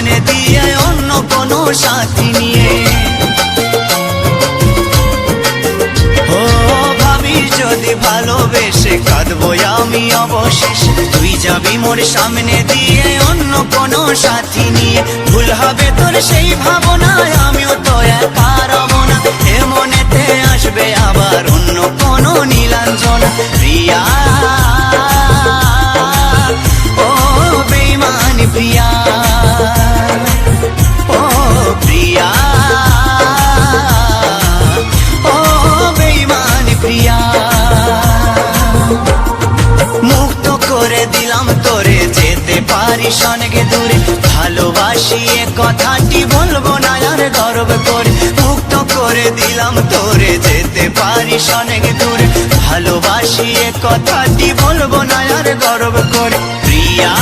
সামনে দিয়ে অন্য কোনো সাথী নিয়ে। ও ভাবি যদি ভালোবেসে কাঁদবো আমি অবশেষে, তুই যাবি মোর সামনে দিয়ে অন্য কোনো সাথী নিয়ে। ভুল হবে তোর সেই ভাবনায়, আমিও তো একা রব না, এ মনেতে আসবে আবার অন্য কোনো নীলাঞ্জনা। প্রিয়া ও বেঈমান প্রিয়া, ও প্রিয়া ও বেঈমান প্রিয়া। মুক্ত করে দিলাম তোরে, যেতে পারিস অনেক দূরে, ভালোবাসি এ কথাটি বলবো না আর গর্ব করে। মুক্ত করে দিলাম তোরে, যেতে পারিস অনেক দূরে, ভালোবাসি এ কথাটি বলবো না আর গর্ব করে। প্রিয়া।